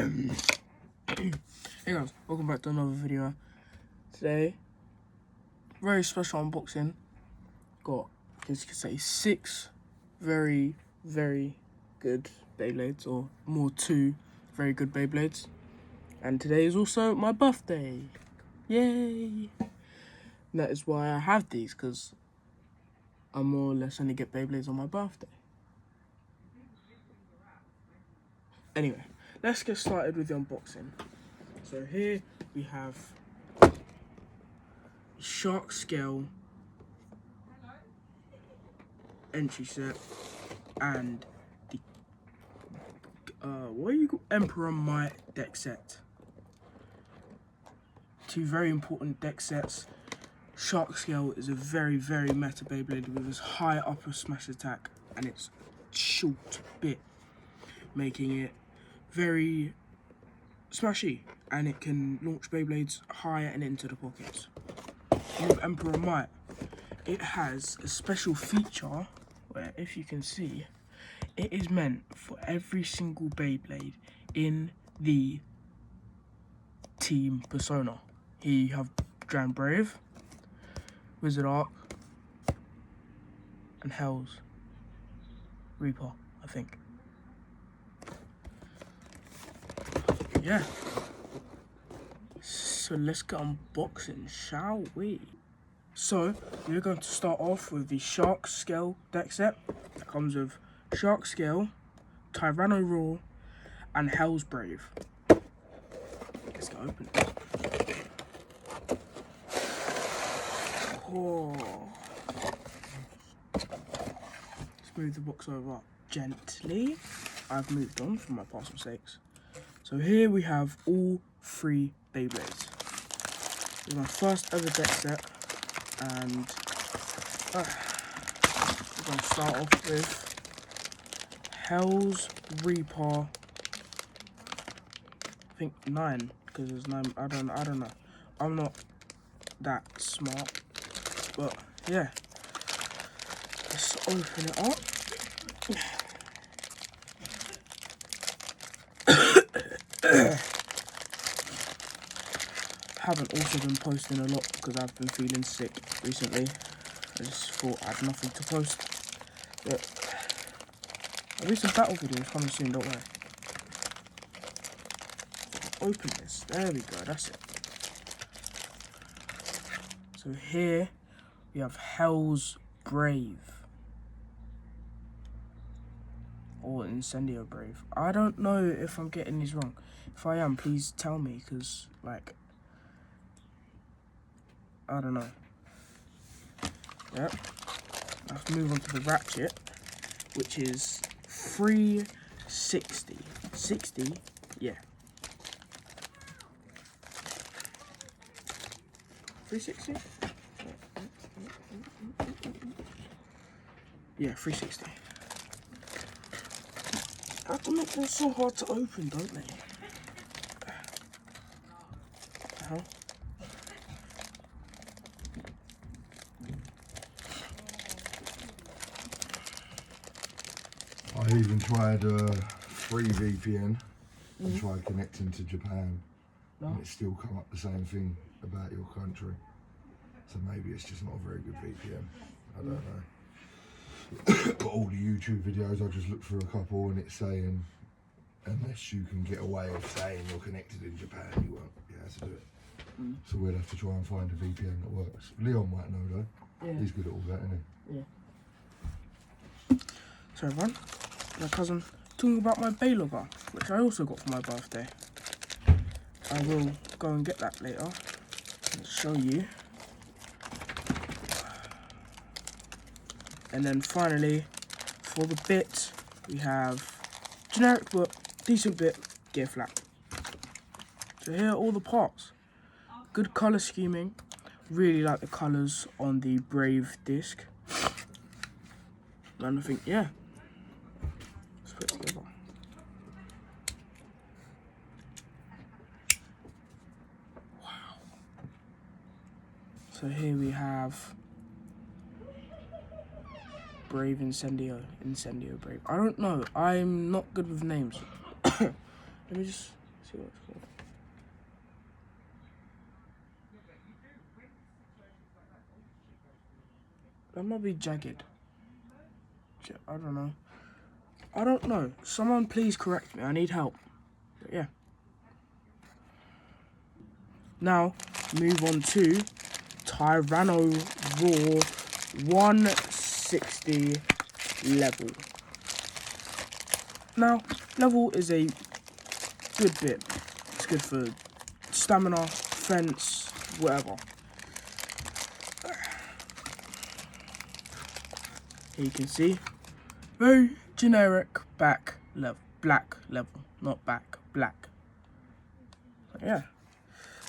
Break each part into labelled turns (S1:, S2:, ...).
S1: Hey guys, welcome back to another video. Today, very special unboxing. Got, as you can say, 6 very good Beyblades, or more 2 very good Beyblades. And today is also my birthday. Yay! And that is why I have these, because I more or less only get Beyblades on my birthday. Anyway, let's get started with the unboxing. So here we have Shark Scale entry set and the Emperor Might deck set. 2 very important deck sets. Shark Scale is a very meta Beyblade with its high upper smash attack and its short bit, making it very smashy, and it can launch Beyblades higher and into the pockets. With Emperor Might, it has a special feature where, if you can see, it is meant for every single Beyblade in the team persona. Here you have Grand Brave, Wizard Arc, and Hell's Reaper, I think. Yeah. So let's get unboxing, shall we? So we're going to start off with the Shark Scale deck set. That comes with Shark Scale, Tyranno Roar, and Hell's Brave. Let's get open it. Oh. Let's move the box over gently. I've moved on from my past mistakes. So here we have all 3 Beyblades. This is my first ever deck set, and we're going to start off with Hell's Reaper. I think 9, because there's 9. I don't know. I'm not that smart, but yeah. Let's open it up. Haven't also been posting a lot because I've been feeling sick recently. I just thought I had nothing to post. But there'll be some battle videos coming soon, don't worry. Open this. There we go, that's it. So here we have Hell's Brave. Or Incendio Brave. I don't know if I'm getting these wrong. If I am, please tell me, because, like, I don't know. Yep. Let's move on to the ratchet, which is 360. 60? Yeah. 360? Yeah, 360. They have to make them so hard to open, don't they? Huh?
S2: I even tried free VPN and tried connecting to Japan, and it still come up the same thing about your country. So maybe it's just not a very good VPN. I don't know. But all the YouTube videos, I just looked for a couple, and it's saying unless you can get away with saying you're connected in Japan, you won't be able to do it. So we'll have to try and find a VPN that works. Leon might know though. Yeah. He's good at all that, isn't he?
S1: Yeah. So everyone, my cousin talking about my Baylogger, which I also got for my birthday. I will go and get that later and show you. And then finally, for the bit, we have generic but decent bit, gear flap. So here are all the parts. Good colour scheming. Really like the colours on the Brave disc. And I think, yeah. Let's put it together. Wow. So here we have Brave Incendio Brave. I don't know. I'm not good with names. Let me just see what it's called. That might be jagged. I don't know. I don't know. Someone please correct me. I need help. But yeah. Now, move on to Tyranno Raw 160 level. Now, level is a good bit. It's good for stamina, defense, whatever. Here you can see, very generic black level, not black. But yeah,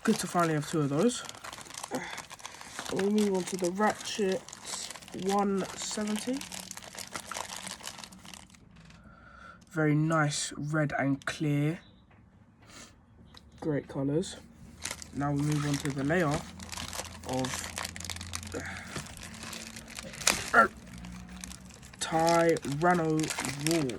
S1: good to finally have two of those. We'll move on to the Ratchet 170. Very nice red and clear. Great colours. Now we move on to the layer of Tyranno Raw.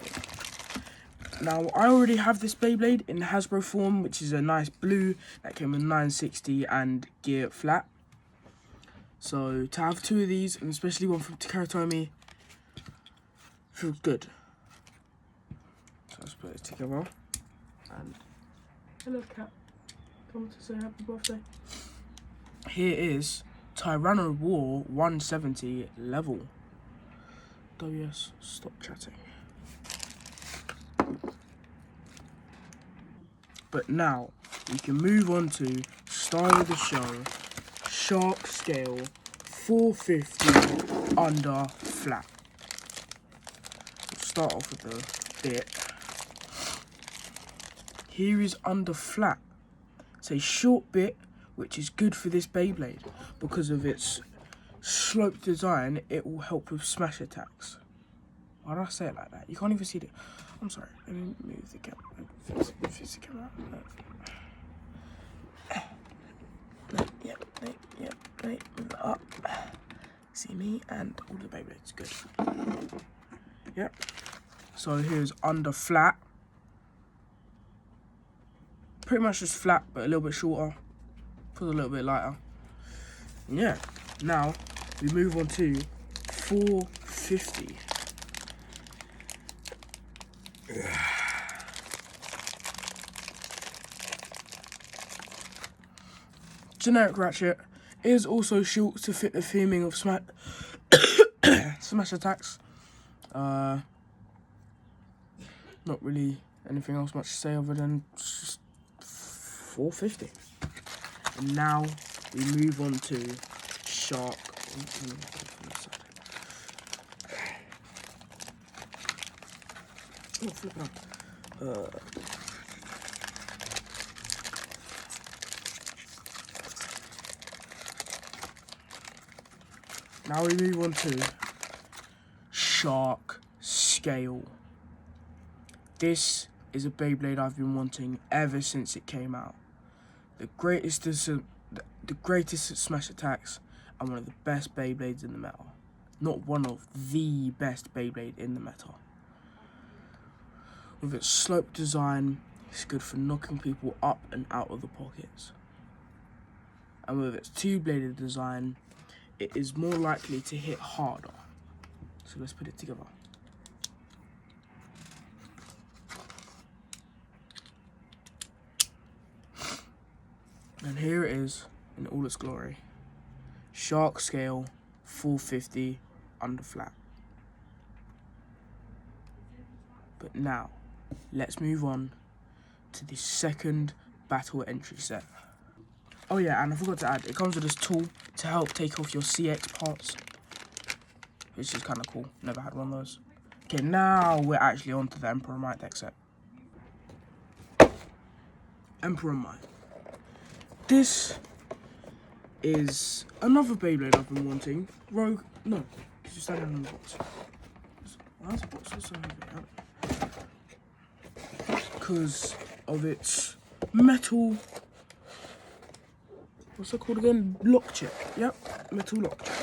S1: Now I already have this Beyblade in Hasbro form, which is a nice blue that came with 960 and gear flat. So to have two of these, and especially one from Takaratomi, feels good. So let's put it together. And hello cat, come to say happy birthday. Here is Tyranno Raw 170 level. WS, stop chatting. But now we can move on to star of the show, Shark Scale 450 under flat. We'll start off with the bit. Here is under flat. It's a short bit which is good for this Beyblade because of its sloped design. It will help with smash attacks. Why did I say it like that? You can't even see it. I'm sorry. Let me move the camera. Fix the camera. Yep. Move it up. See me and all the Beyblades. Good. Yep. So here's under flat. Pretty much just flat, but a little bit shorter. Feels a little bit lighter. And yeah. Now we move on to 450. Generic Ratchet is also short to fit the theming of smash attacks. Not really anything else much to say other than just 450. And now we move on to Shark. Oh, flip it up. Now we move on to Shark Scale. This is a Beyblade I've been wanting ever since it came out. The greatest at smash attacks and one of the best Beyblades in the metal. Not one of the best Beyblade in the metal. With its sloped design, it's good for knocking people up and out of the pockets. And with its two-bladed design, it is more likely to hit harder. So let's put it together. And here it is in all its glory. Shark Scale 450 under flat. But now, let's move on to the second battle entry set. Oh yeah, and I forgot to add, it comes with this tool to help take off your CX parts, which is kind of cool. Never had one of those. Okay, now we're actually on to the Emperor Might deck set. Emperor Might. This is another Beyblade I've been wanting. Rogue, no, because you're standing on the box. Why is the box so heavy? Because of its metal, what's it called again? Lock chip. Yep, metal lock chip.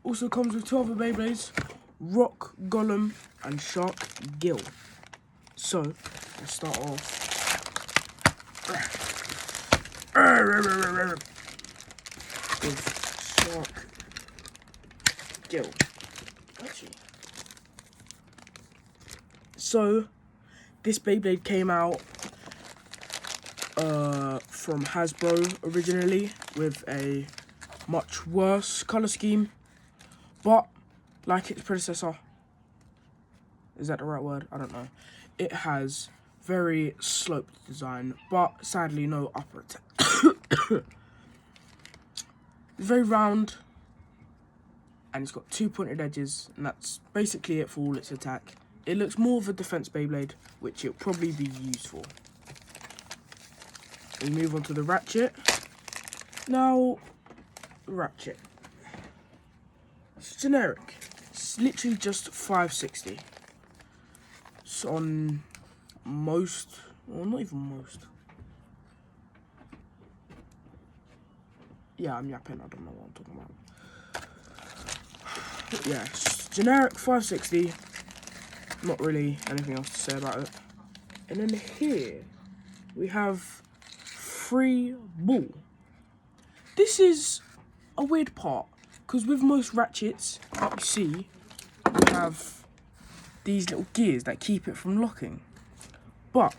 S1: Also comes with 2 other Beyblades, Rock Golem and Shark Gill. So let's start off with shark gill. Actually. So, this Beyblade came out from Hasbro originally with a much worse colour scheme, but like its predecessor, is that the right word? I don't know. It has very sloped design, but sadly no upper attack. It's very round, and it's got 2 pointed edges, and that's basically it for all its attack. It looks more of a defense Beyblade, which it'll probably be used for. We move on to the Ratchet. Now, Ratchet. It's generic. It's literally just 560. It's on most, well, not even most. Yeah, I'm yapping. I don't know what I'm talking about. But yeah, it's generic 560. Not really anything else to say about it. And then here we have Free Ball. This is a weird part, because with most ratchets that you see, you have these little gears that keep it from locking. But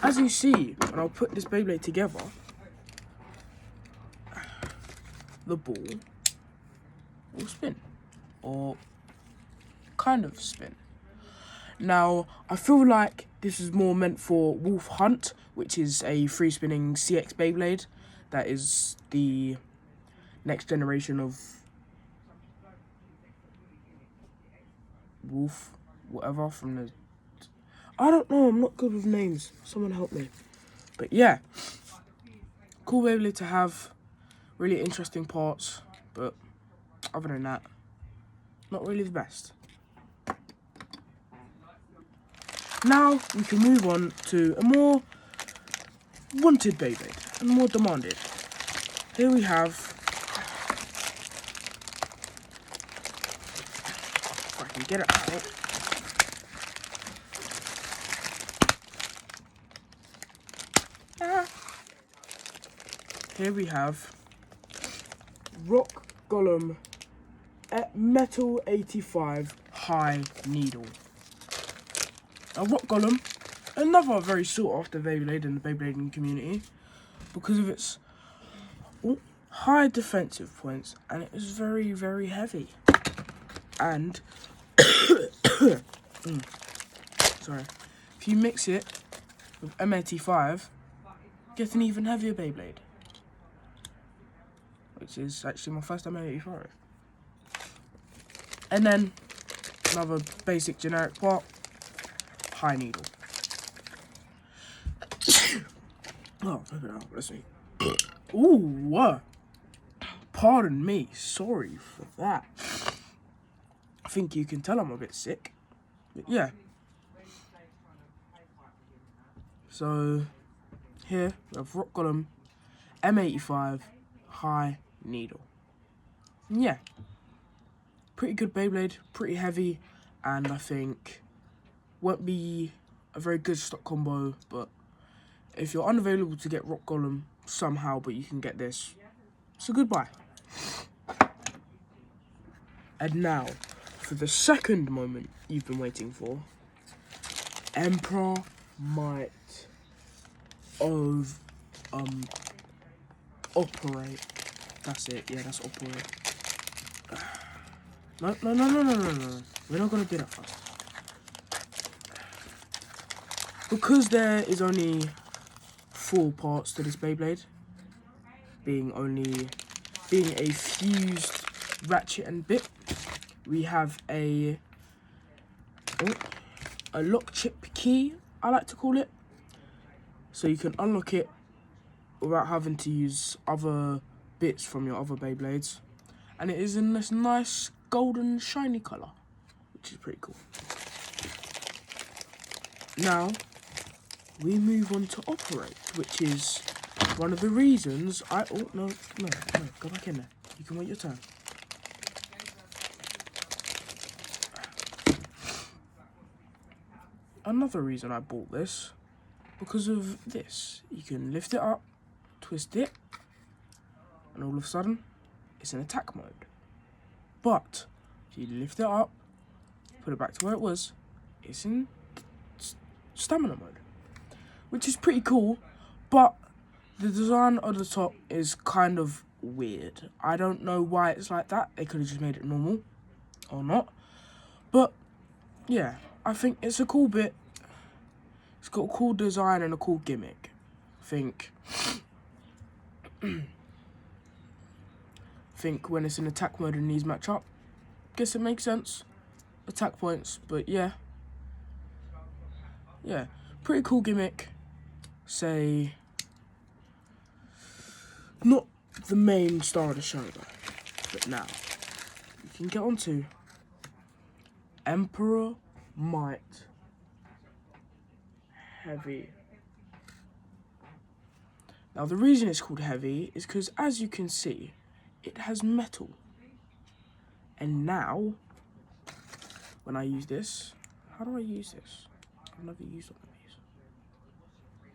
S1: as you see, when I'll put this Beyblade together, the ball will spin, or kind of spin. Now, I feel like this is more meant for Wolf Hunt, which is a free spinning CX Beyblade that is the next generation of Wolf, whatever, from the... I don't know, I'm not good with names. Someone help me. But yeah, cool Beyblade to have, really interesting parts, but other than that, not really the best. Now we can move on to a more wanted Beyblade and more demanded. Here we have, if I can get it out, here we have Rock Golem Metal 85 High Needle. Now, Rock Golem, another very sought after Beyblade in the Beyblading community because of its high defensive points, and it is very, very heavy. And sorry, if you mix it with M85, get an even heavier Beyblade, which is actually my first M85. And then another basic generic part, High Needle. Oh, flip it out, let's see. Ooh, pardon me, sorry for that. I think you can tell I'm a bit sick, but yeah. So, here we have Rock Golem M85 High Needle. And yeah, pretty good Beyblade, pretty heavy, and I think won't be a very good stock combo, but if you're unavailable to get Rock Golem somehow, but you can get this, it's a good buy. And now, for the second moment you've been waiting for, Emperor Might of Operate. That's it, yeah, that's Operate. No. We're not gonna do that fast. Because there is only 4 parts to this Beyblade, being a fused ratchet and bit, we have a lock chip key, I like to call it, so you can unlock it without having to use other bits from your other Beyblades, and it is in this nice golden shiny colour, which is pretty cool. Now we move on to Operate, which is one of the reasons I... Oh, no, go back in there. You can wait your turn. Another reason I bought this because of this. You can lift it up, twist it, and all of a sudden, it's in attack mode. But if you lift it up, put it back to where it was, it's in stamina mode, which is pretty cool. But the design on the top is kind of weird. I don't know why it's like that. They could have just made it normal or not. But yeah, I think it's a cool bit. It's got a cool design and a cool gimmick. Think when it's in attack mode and these match up, guess it makes sense. Attack points, but yeah, pretty cool gimmick. Say, not the main star of the show though. But now you can get onto Emperor Might Heavy. Now the reason it's called heavy is because, as you can see, it has metal. And now, when I use this, how do I use this? I've never used one of these.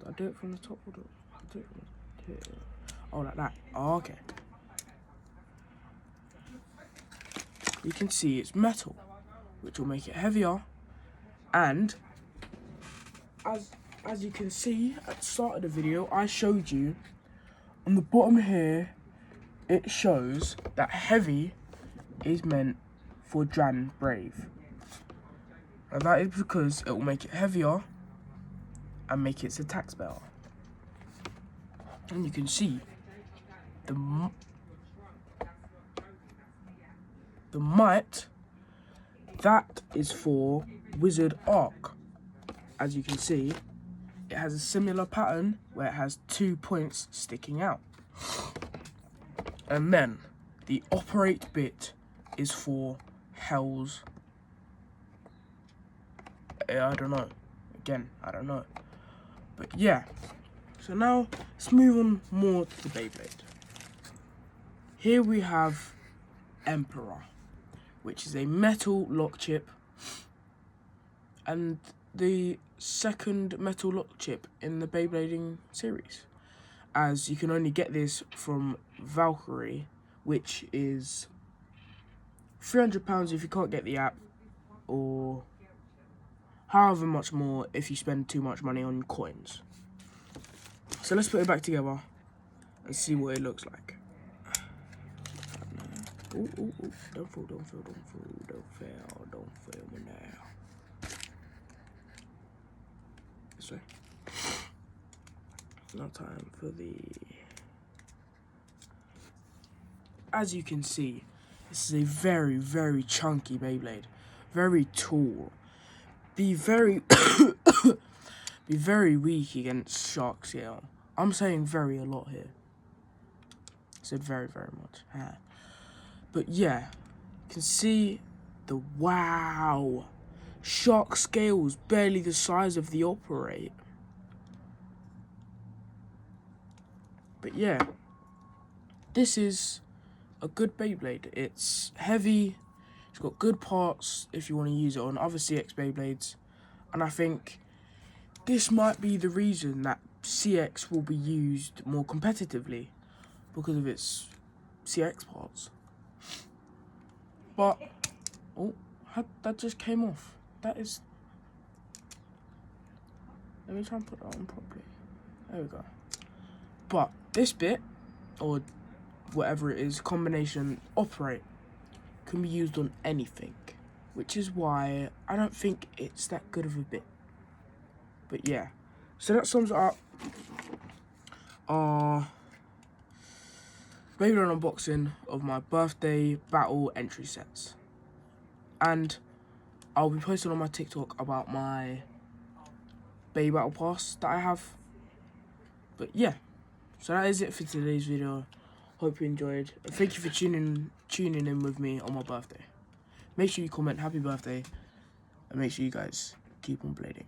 S1: Do I do it from the top or do I do it from here? Oh, like that. Oh, okay. You can see it's metal, which will make it heavier. And as you can see at the start of the video, I showed you on the bottom here, it shows that heavy is meant for Dran Brave. And that is because it will make it heavier and make its attacks better. And you can see the might, that is for Wizard Arc. As you can see, it has a similar pattern where it has 2 points sticking out. And then the operate bit is for Hell's. I don't know. Again, I don't know. But yeah. So now let's move on more to the Beyblade. Here we have Emperor, which is a metal lock chip, and the second metal lock chip in the Beyblading series, as you can only get this from Valkyrie, which is £300 if you can't get the app, or however much more if you spend too much money on coins. So let's put it back together and see what it looks like. Ooh, ooh, ooh. Don't fall, don't fall, don't fall, don't fail me now. This way. Now time for the... As you can see, this is a very, very chunky Beyblade. Very tall. Be very weak against Shark Scale. I'm saying very a lot here. I said very, very much. But yeah, you can see the wow. Shark Scale's barely the size of the Operate. But yeah, this is a good Beyblade. It's heavy. It's got good parts if you want to use it on other CX Beyblades. And I think this might be the reason that CX will be used more competitively, because of its CX parts. But, oh, that just came off. That is... Let me try and put that on properly. There we go. But this bit, or whatever it is, combination Operate, can be used on anything, which is why I don't think it's that good of a bit. But yeah, so that sums it up our Beyblade unboxing of my birthday battle entry sets. And I'll be posting on my TikTok about my Bey Battle Pass that I have. But yeah, so that is it for today's video. Hope you enjoyed. And thank you for tuning in with me on my birthday. Make sure you comment happy birthday, and make sure you guys keep on blading.